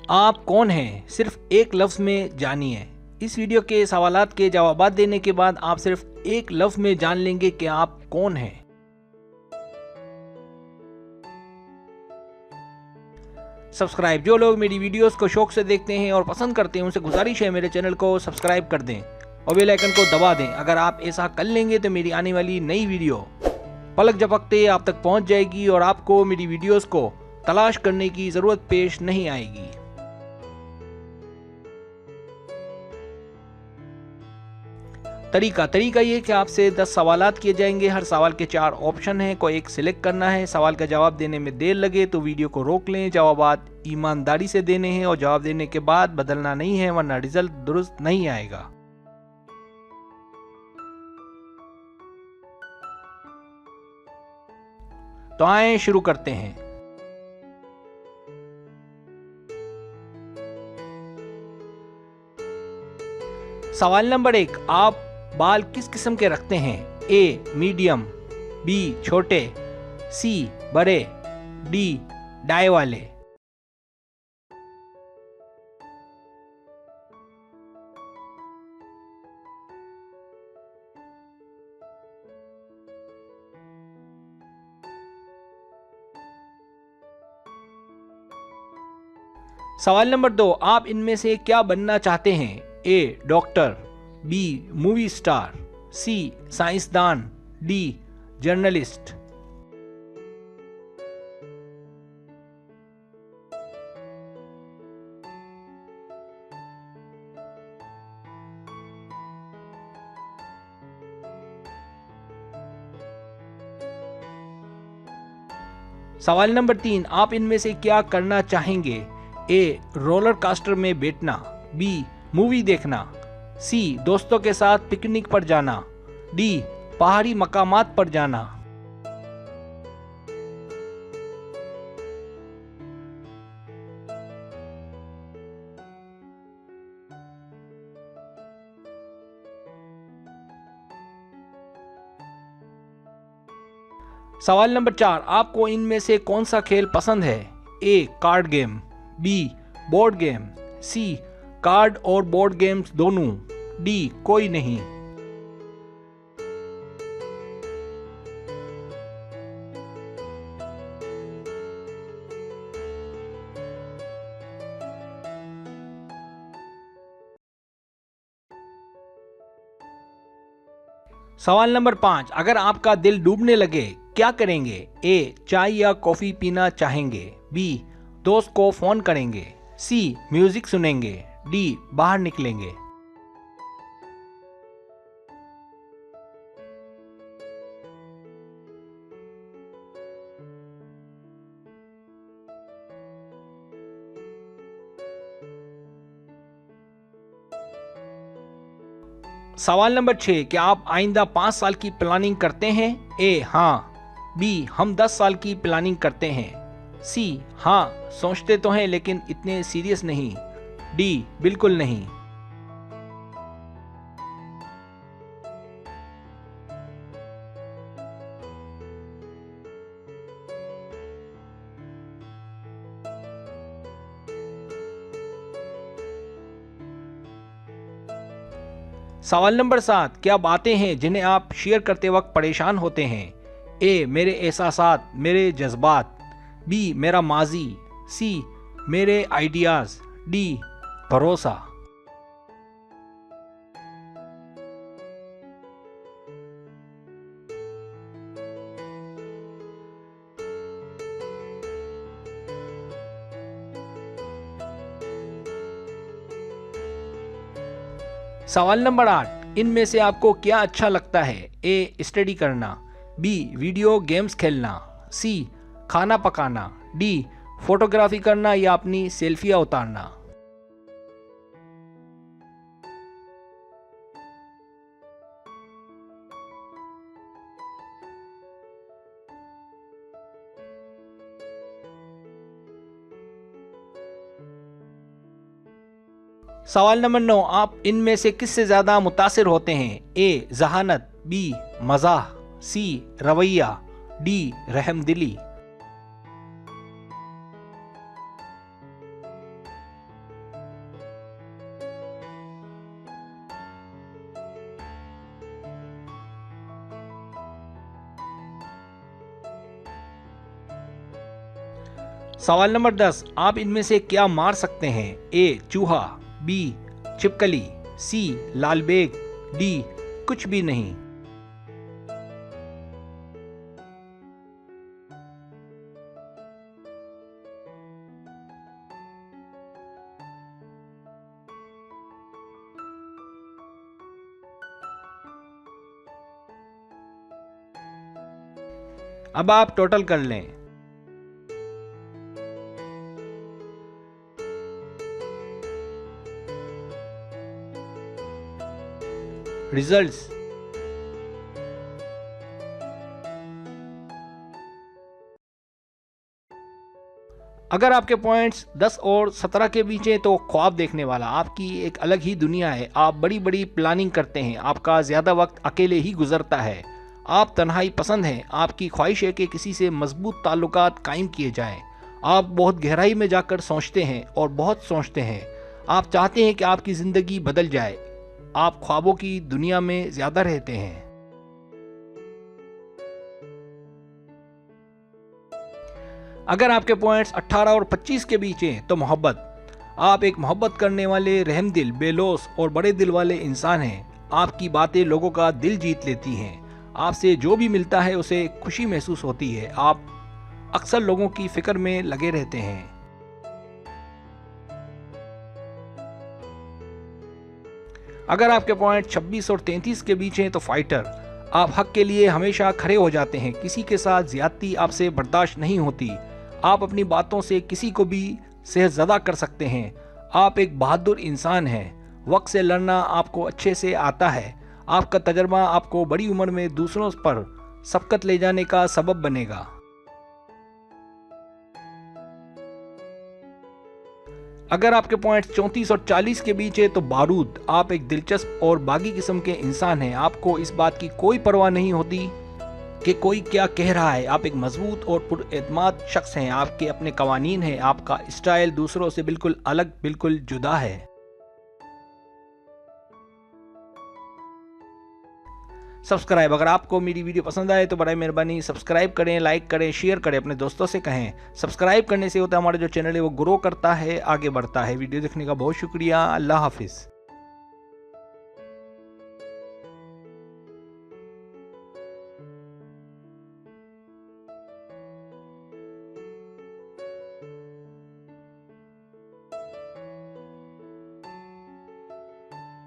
आप कौन हैं, सिर्फ एक लफ्ज में जानिए। इस वीडियो के सवालात के जवाब देने के बाद आप सिर्फ एक लफ्ज में जान लेंगे कि आप कौन हैं। सब्सक्राइब, जो लोग मेरी वीडियोस को शौक से देखते हैं और पसंद करते हैं उनसे गुजारिश है मेरे चैनल को सब्सक्राइब कर दें और बेल आइकन को दबा दें। अगर आप ऐसा कर लेंगे तो मेरी आने वाली नई वीडियो पलक झपकते आप तक पहुंच जाएगी और आपको मेरी वीडियोस को तलाश करने की जरूरत पेश नहीं आएगी। तरीका ये कि आपसे 10 सवालात किए जाएंगे। हर सवाल के 4 ऑप्शन हैं, कोई एक सिलेक्ट करना है। सवाल का जवाब देने में देर लगे तो वीडियो को रोक लें। जवाबात ईमानदारी से देने हैं और जवाब देने के बाद बदलना नहीं है, वरना रिजल्ट दुरुस्त नहीं आएगा। तो आए शुरू करते हैं। सवाल नंबर 1, आप बाल किस किस्म के रखते हैं? ए मीडियम, बी छोटे, सी बड़े, डी डाई वाले। सवाल नंबर 2, आप इनमें से क्या बनना चाहते हैं? ए डॉक्टर, बी मूवी स्टार, सी साइंसदान, डी जर्नलिस्ट। सवाल नंबर 3, आप इनमें से क्या करना चाहेंगे? ए रोलर कास्टर में बैठना, बी मूवी देखना, सी दोस्तों के साथ पिकनिक पर जाना, डी पहाड़ी मकामात पर जाना। सवाल नंबर 4, आपको इनमें से कौन सा खेल पसंद है? A card game, B board game, C card और बोर्ड गेम्स दोनों, डी कोई नहीं। सवाल नंबर 5, अगर आपका दिल डूबने लगे क्या करेंगे? ए चाय या कॉफी पीना चाहेंगे, बी दोस्त को फोन करेंगे, सी म्यूजिक सुनेंगे, डी बाहर निकलेंगे। सवाल नंबर 6, क्या आप आइंदा 5 साल की प्लानिंग करते हैं? ए हाँ, बी हम 10 साल की प्लानिंग करते हैं, सी हाँ सोचते तो हैं लेकिन इतने सीरियस नहीं, डी बिल्कुल नहीं। सवाल नंबर 7, क्या बातें हैं जिन्हें आप शेयर करते वक्त परेशान होते हैं? ए मेरे एहसासात, मेरे जज्बात, बी मेरा माजी, सी मेरे आइडियाज, डी भरोसा। सवाल नंबर 8, इनमें से आपको क्या अच्छा लगता है? ए स्टडी करना, बी वीडियो गेम्स खेलना, सी खाना पकाना, डी फोटोग्राफी करना या अपनी सेल्फियां उतारना। सवाल नंबर 9, आप इनमें से किससे ज्यादा मुतासिर होते हैं? ए जहानत, बी मजाह, सी रवैया, डी रहमदिली। सवाल नंबर 10, आप इनमें से क्या मार सकते हैं? ए चूहा, बी छिपकली, सी लाल बेग, डी कुछ भी नहीं। अब आप टोटल कर लें। रिजल्ट्स। अगर आपके पॉइंट्स 10 और 17 के बीच हैं तो ख्वाब देखने वाला आपकी एक अलग ही दुनिया है। आप बड़ी बड़ी प्लानिंग करते हैं, आपका ज़्यादा वक्त अकेले ही गुजरता है, आप तन्हाई पसंद हैं, आपकी ख्वाहिश है कि किसी से मजबूत ताल्लुकात कायम किए जाएं। आप बहुत गहराई में जाकर सोचते हैं और बहुत सोचते हैं। आप चाहते हैं कि आपकी ज़िंदगी बदल जाए। आप ख्वाबों की दुनिया में ज़्यादा रहते हैं। अगर आपके पॉइंट्स 18 और 25 के बीच हैं तो मोहब्बत। आप एक मोहब्बत करने वाले, रहमदिल, बेलोस और बड़े दिल वाले इंसान हैं। आपकी बातें लोगों का दिल जीत लेती हैं। आपसे जो भी मिलता है उसे खुशी महसूस होती है। आप अक्सर लोगों की फिक्र में लगे रहते हैं। अगर आपके पॉइंट 26 और 33 के बीच हैं तो फाइटर। आप हक के लिए हमेशा खड़े हो जाते हैं। किसी के साथ ज्यादती आपसे बर्दाश्त नहीं होती। आप अपनी बातों से किसी को भी सेहज़दा कर सकते हैं। आप एक बहादुर इंसान हैं। वक्त से लड़ना आपको अच्छे से आता है। आपका तजर्बा आपको बड़ी उम्र में दूसरों पर सबकत ले जाने का सबब बनेगा। अगर आपके पॉइंट्स 34 और 40 के बीच है तो बारूद। आप एक दिलचस्प और बागी किस्म के इंसान हैं। आपको इस बात की कोई परवाह नहीं होती कि कोई क्या कह रहा है। आप एक मजबूत और पुरएतमाद शख्स हैं। आपके अपने कवानीन हैं। आपका स्टाइल दूसरों से बिल्कुल अलग, बिल्कुल जुदा है। सब्सक्राइब। अगर आपको मेरी वीडियो पसंद आए तो बड़ी मेहरबानी सब्सक्राइब करें, लाइक करें, शेयर करें, अपने दोस्तों से कहें। सब्सक्राइब करने से होता है हमारा जो चैनल है वो ग्रो करता है, आगे बढ़ता है। वीडियो देखने का बहुत शुक्रिया। अल्लाह हाफिज़।